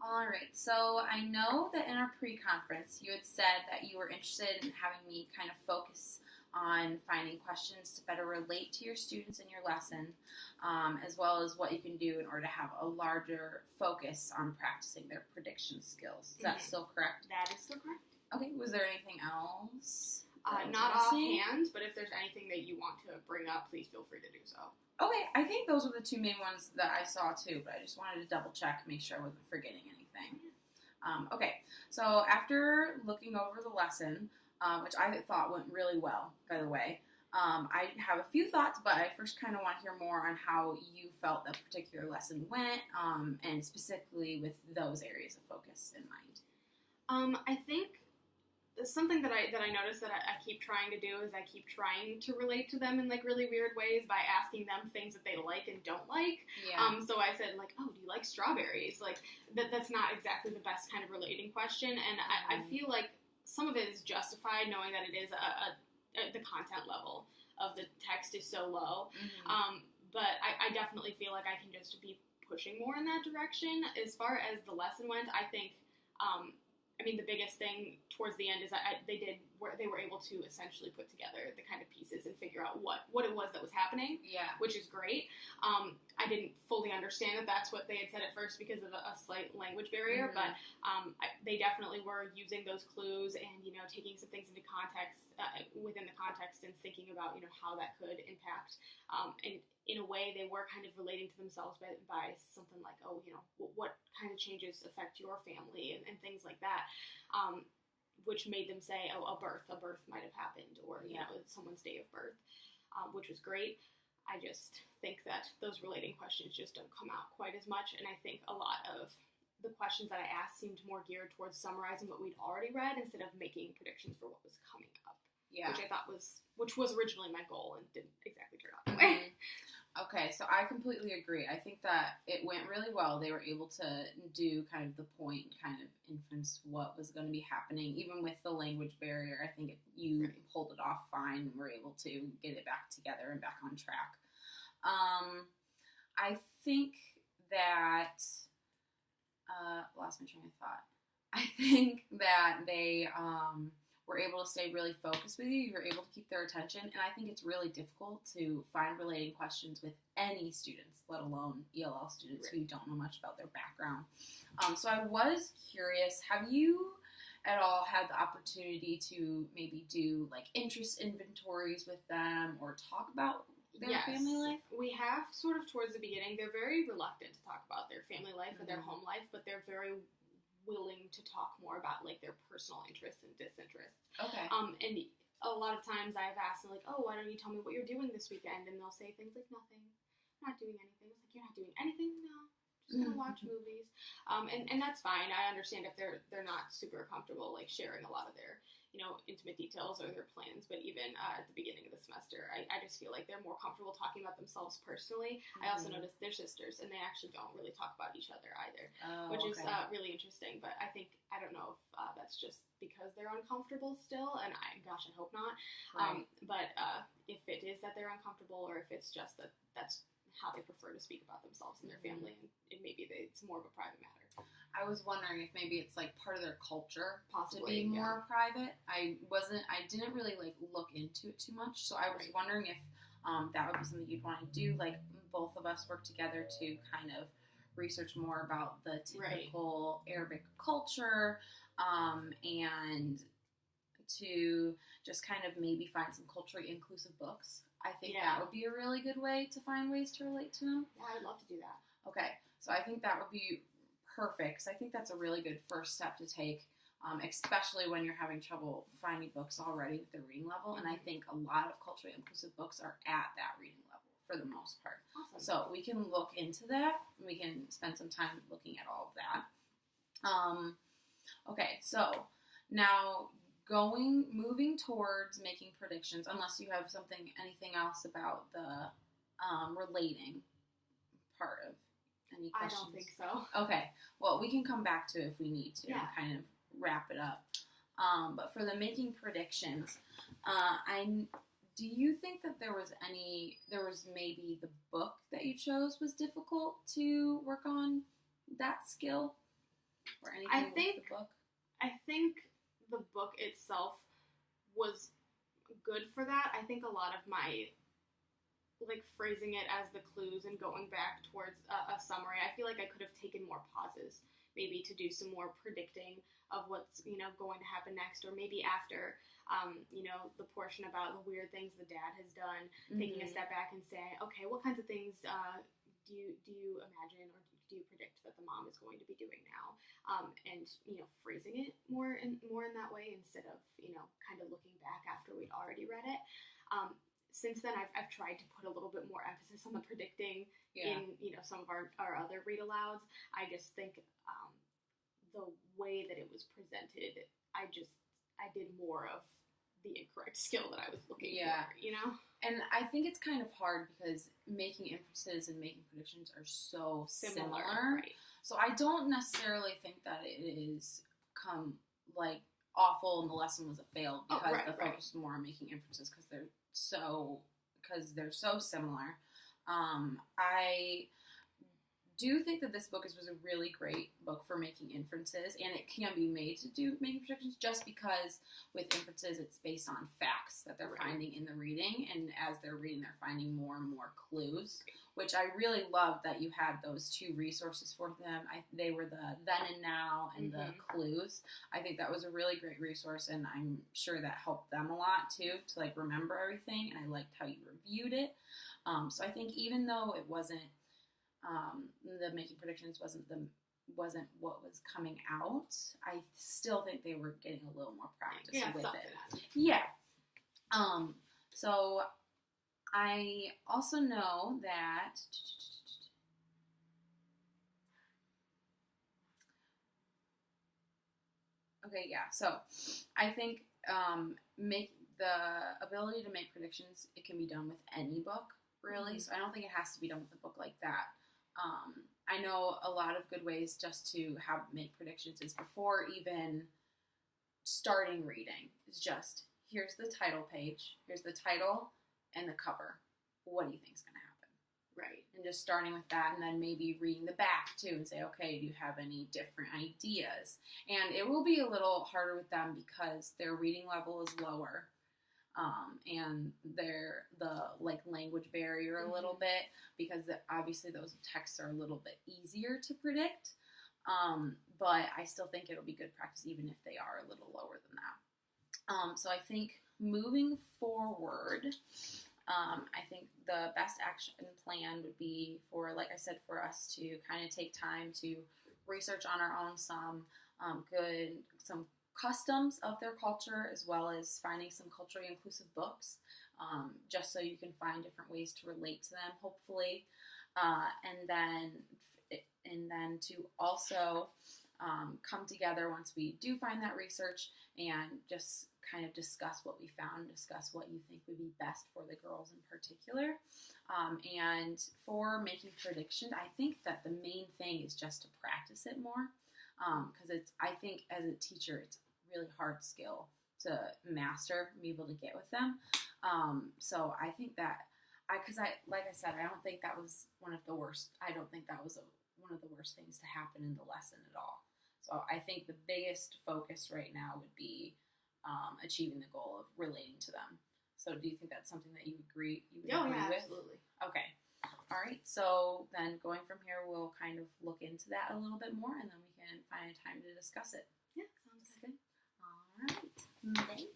All right, so I know that in our pre-conference you had said that you were interested in having me kind of focus on finding questions to better relate to your students in your lesson, as well as what you can do in order to have a larger focus on practicing their prediction skills. Is that still correct? That is still correct. Okay, was there anything else? Not offhand, but if there's anything that you want to bring up, please feel free to do so. Okay, I think those were the two main ones that I saw too, but I just wanted to double check, make sure I wasn't forgetting anything. Okay, so after looking over the lesson, which I thought went really well, by the way, I have a few thoughts, but I first kind of want to hear more on how you felt that particular lesson went, and specifically with those areas of focus in mind. I think something that I noticed that I keep trying to do is I keep trying to relate to them in like really weird ways by asking them things that they like and don't like. Yeah. So I said like, oh, do you like strawberries? Like that's not exactly the best kind of relating question, and I feel like some of it is justified knowing that it is the content level of the text is so low. But I definitely feel like I can just be pushing more in that direction. As far as the lesson went, I think. The biggest thing towards the end is they were able to essentially put together the kind of pieces and figure out what it was that was happening, which is great. I didn't fully understand that that's what they had said at first because of a slight language barrier, but they definitely were using those clues and, taking some things into context, within the context, and thinking about, how that could impact. And in a way, they were kind of relating to themselves by something like, oh, what kind of changes affect your family and things like that, which made them say, oh, a birth might have happened, or, someone's day of birth, which was great. I just think that those relating questions just don't come out quite as much, and I think a lot of the questions that I asked seemed more geared towards summarizing what we'd already read instead of making predictions for what was coming up. Yeah. Which was originally my goal and didn't exactly turn out that way. Okay, so I completely agree. I think that it went really well. They were able to do kind of the point, kind of inference what was going to be happening, even with the language barrier. I think you pulled it off fine and were able to get it back together and back on track. I think that lost my train of thought. I think that they were able to stay really focused with you. You were able to keep their attention, and I think it's really difficult to find relating questions with any students, let alone ELL students who don't know much about their background. So I was curious, have you at all had the opportunity to maybe do like interest inventories with them or talk about their family life? We have sort of towards the beginning. They're very reluctant to talk about their family life or their home life, but they're very willing to talk more about like their personal interests and disinterests. Okay. And a lot of times I've asked them like, oh, why don't you tell me what you're doing this weekend? And they'll say things like, nothing. I'm not doing anything. It's like, you're not doing anything? No. Just gonna watch movies. And that's fine. I understand if they're not super comfortable like sharing a lot of their intimate details or their plans, but even at the beginning of the semester, I just feel like they're more comfortable talking about themselves personally. I also noticed they're sisters, and they actually don't really talk about each other either, which is really interesting, but I don't know if that's just because they're uncomfortable still, and I hope not, but if it is that they're uncomfortable, or if it's just that that's how they prefer to speak about themselves and their family, and maybe it's more of a private matter. I was wondering if maybe it's like part of their culture possibly to be more private. I didn't really like look into it too much, so I was wondering if that would be something you'd want to do. Like both of us work together to kind of research more about the typical Arabic culture, and to just kind of maybe find some culturally inclusive books. I think that would be a really good way to find ways to relate to them. Yeah, I'd love to do that. Okay, so I think that would be perfect, because I think that's a really good first step to take, especially when you're having trouble finding books already with their reading level. And I think a lot of culturally inclusive books are at that reading level for the most part. Awesome. So we can look into that. We can spend some time looking at all of that. Okay, so now moving towards making predictions, unless you have anything else about the relating part of any questions? I don't think so. Okay. Well, we can come back to it if we need to and kind of wrap it up. But for the making predictions, do you think that there was maybe the book that you chose was difficult to work on that skill? or anything I with think- the book? I think the book itself was good for that. I think a lot of my, like, phrasing it as the clues and going back towards a summary, I feel like I could have taken more pauses, maybe to do some more predicting of what's, going to happen next, or maybe after, the portion about the weird things the dad has done, taking a step back and saying, okay, what kinds of things do you imagine or do you predict that the mom is going to be doing now? And phrasing it more in that way instead of kind of looking back after we'd already read it. Since then, I've tried to put a little bit more emphasis on the predicting in some of our other read alouds. I just think the way that it was presented, I did more of the incorrect skill that I was looking for, And I think it's kind of hard because making inferences and making predictions are so similar. Right. So I don't necessarily think that it is awful and the lesson was a fail because the focus is more on making inferences because they're so similar. I do think that this book was a really great book for making inferences, and it can be made to do making predictions just because with inferences it's based on facts that they're finding in the reading, and as they're reading they're finding more and more clues, which I really love that you had those two resources for them. They were the then and now and the clues. I think that was a really great resource, and I'm sure that helped them a lot too to remember everything, and I liked how you reviewed it. So I think even though it wasn't the making predictions wasn't what was coming out, I still think they were getting a little more practice with it. Yeah. So I also know that so I think make the ability to make predictions, it can be done with any book, really. So I don't think it has to be done with a book like that. I know a lot of good ways just to make predictions is before even starting reading. It's just, here's the title page, here's the title and the cover. What do you think is going to happen? Right. And just starting with that, and then maybe reading the back too and say, okay, do you have any different ideas? And it will be a little harder with them because their reading level is lower. And the language barrier a little bit, because obviously those texts are a little bit easier to predict. But I still think it'll be good practice even if they are a little lower than that. So I think moving forward, I think the best action plan would be for, like I said, for us to kind of take time to research on our own some customs of their culture, as well as finding some culturally inclusive books, just so you can find different ways to relate to them, hopefully, and then to also come together once we do find that research and just kind of discuss what we found, discuss what you think would be best for the girls in particular. And for making predictions, I think that the main thing is just to practice it more. Because I think as a teacher, it's a really hard skill to master and be able to get with them. So I think that, like I said, I don't think that was one of the worst. I don't think that was one of the worst things to happen in the lesson at all. So I think the biggest focus right now would be achieving the goal of relating to them. So do you think that's something that you would agree with? Absolutely. Okay. All right, so then going from here, we'll kind of look into that a little bit more, and then we can find a time to discuss it. Yeah, sounds good. All right. Thank